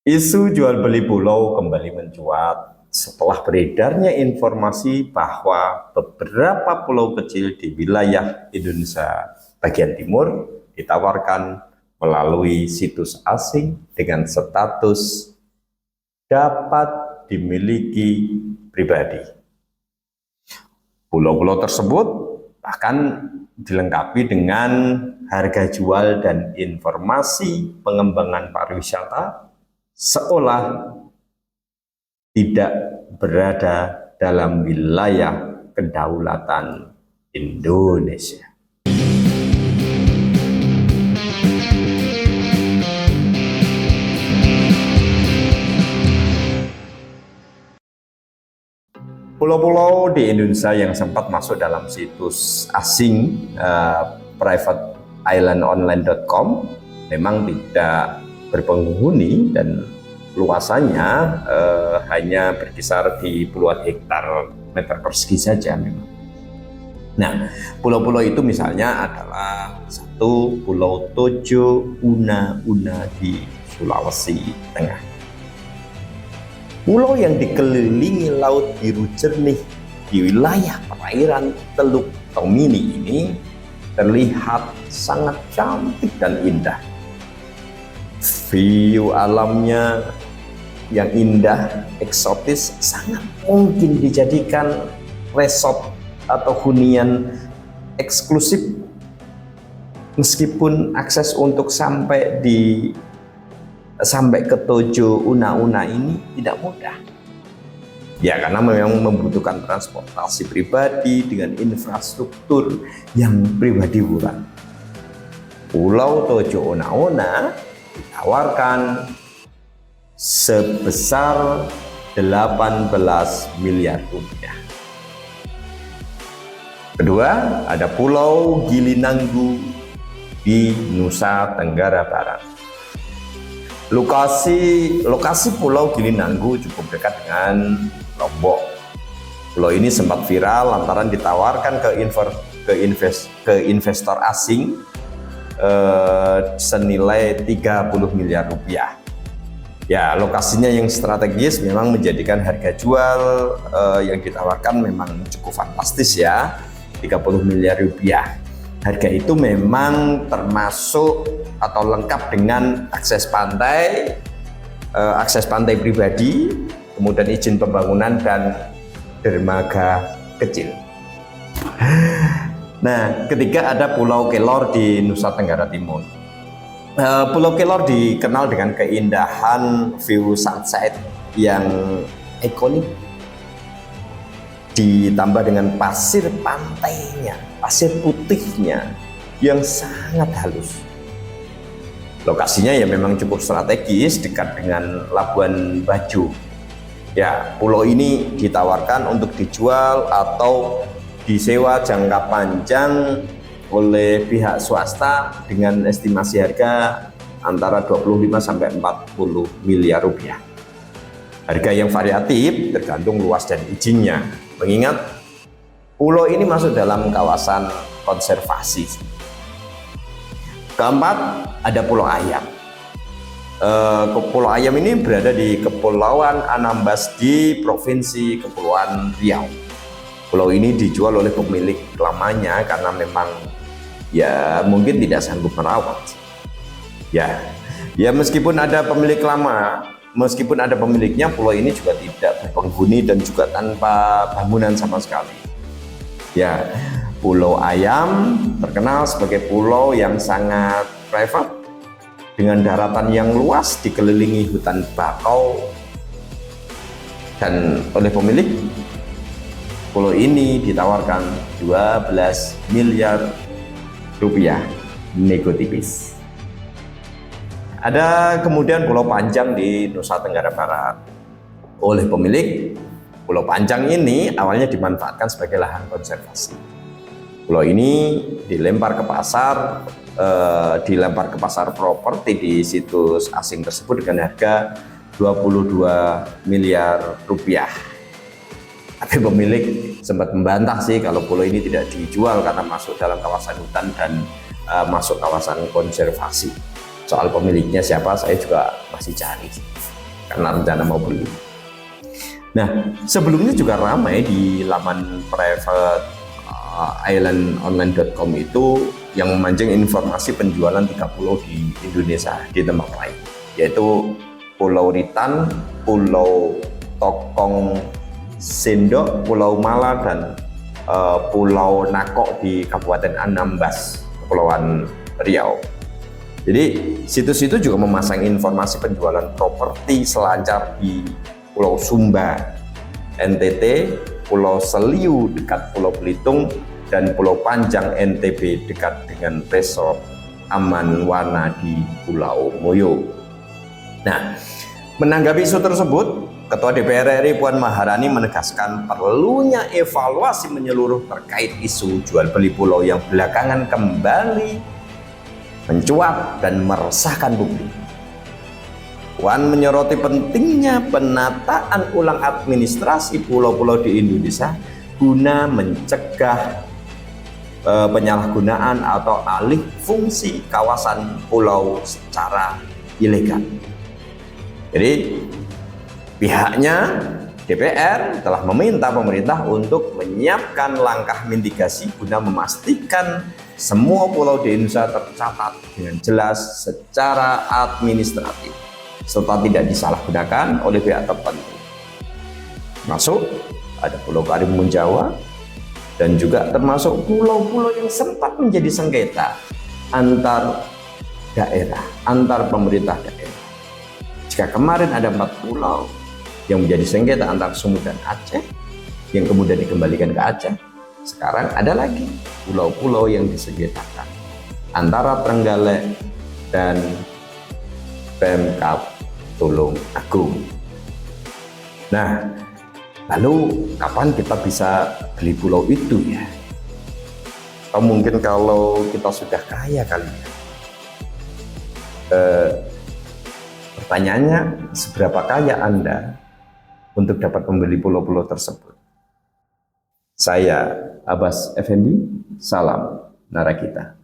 Isu jual beli pulau kembali mencuat setelah beredarnya informasi bahwa beberapa pulau kecil di wilayah Indonesia bagian timur ditawarkan melalui situs asing dengan status dapat dimiliki pribadi. Pulau-pulau tersebut bahkan dilengkapi dengan harga jual dan informasi pengembangan pariwisata seolah tidak berada dalam wilayah kedaulatan Indonesia. Pulau-pulau di Indonesia yang sempat masuk dalam situs asing privateislandonline.com memang tidak berpenghuni dan luasannya hanya berkisar di puluhan hektar meter persegi saja memang. Nah, pulau-pulau itu misalnya adalah satu Pulau Tojo Una di Sulawesi Tengah. Pulau yang dikelilingi laut biru jernih di wilayah perairan Teluk Tomini ini terlihat sangat cantik dan indah. View alamnya yang indah, eksotis, sangat mungkin dijadikan resort atau hunian eksklusif, meskipun akses untuk sampai ke Tojo Una ini tidak mudah. Ya, karena memang membutuhkan transportasi pribadi dengan infrastruktur yang pribadi pula. Pulau Tojo Una ditawarkan sebesar 18 miliar rupiah. Kedua, ada Pulau Gilinanggu di Nusa Tenggara Barat. Lokasi Pulau Gilinanggu cukup dekat dengan Lombok. Pulau ini sempat viral lantaran ditawarkan ke investor asing senilai 30 miliar rupiah. Ya, lokasinya yang strategis memang menjadikan harga jual yang ditawarkan memang cukup fantastis ya, 30 miliar rupiah. Harga itu memang termasuk atau lengkap dengan akses pantai pribadi, kemudian izin pembangunan dan dermaga kecil. Nah, ketiga ada Pulau Kelor di Nusa Tenggara Timur. Pulau Kelor dikenal dengan keindahan view sunset yang ikonik, ditambah dengan pasir pantainya, pasir putihnya yang sangat halus. Lokasinya ya memang cukup strategis, dekat dengan Labuan Bajo. Ya, pulau ini ditawarkan untuk dijual atau disewa jangka panjang oleh pihak swasta dengan estimasi harga antara 25 sampai 40 miliar rupiah. Harga yang variatif tergantung luas dan izinnya, mengingat pulau ini masuk dalam kawasan konservasi. Keempat, ada Pulau Ayam. Pulau Ayam ini berada di Kepulauan Anambas di Provinsi Kepulauan Riau. Pulau ini dijual oleh pemilik lamanya karena memang ya mungkin tidak sanggup merawat. Ya meskipun ada pemilik lama, meskipun ada pemiliknya, pulau ini juga tidak berpenghuni dan juga tanpa bangunan sama sekali. Ya, Pulau Ayam terkenal sebagai pulau yang sangat private dengan daratan yang luas dikelilingi hutan bakau, dan oleh pemilik pulau ini ditawarkan 12 miliar rupiah, nego tipis. Ada kemudian Pulau Panjang di Nusa Tenggara Barat. Oleh pemilik, Pulau Panjang ini awalnya dimanfaatkan sebagai lahan konservasi. Pulau ini dilempar ke pasar properti di situs asing tersebut dengan harga 22 miliar rupiah. Tapi pemilik sempat membantah sih kalau pulau ini tidak dijual karena masuk dalam kawasan hutan dan masuk kawasan konservasi. Soal pemiliknya siapa saya juga masih cari. karena rencana mau beli. Nah, sebelumnya juga ramai di laman private islandonline.com itu yang memancing informasi penjualan 3 pulau di Indonesia di tempat lain, yaitu Pulau Ritan, Pulau Tokong Sendok, Pulau Mala, dan Pulau Nakok di Kabupaten Anambas, Kepulauan Riau. Jadi situs itu juga memasang informasi penjualan properti selancar di Pulau Sumba, NTT, Pulau Seliu dekat Pulau Belitung, dan Pulau Panjang NTB dekat dengan Resort Aman Wana di Pulau Moyo. Nah, menanggapi isu tersebut, Ketua DPR RI Puan Maharani menegaskan perlunya evaluasi menyeluruh terkait isu jual beli pulau yang belakangan kembali mencuat dan meresahkan publik. Puan menyoroti pentingnya penataan ulang administrasi pulau-pulau di Indonesia guna mencegah penyalahgunaan atau alih fungsi kawasan pulau secara ilegal. Jadi pihaknya DPR telah meminta pemerintah untuk menyiapkan langkah mitigasi guna memastikan semua pulau di Indonesia tercatat dengan jelas secara administratif serta tidak disalahgunakan oleh pihak tertentu. Masuk ada Pulau Karimun Jawa dan juga termasuk pulau-pulau yang sempat menjadi sengketa antar daerah, antar pemerintah daerah. Jika kemarin ada 4 pulau yang menjadi sengketa antar Sumut dan Aceh yang kemudian dikembalikan ke Aceh, sekarang ada lagi pulau-pulau yang disengketakan antara Trenggalek dan Pemkab Tulung Agung. Nah, lalu kapan kita bisa beli pulau itu ya? Atau mungkin kalau kita sudah kaya kali ya? Pertanyaannya, seberapa kaya Anda untuk dapat membeli pulau-pulau tersebut? Saya Abbas Effendi, salam Narakita.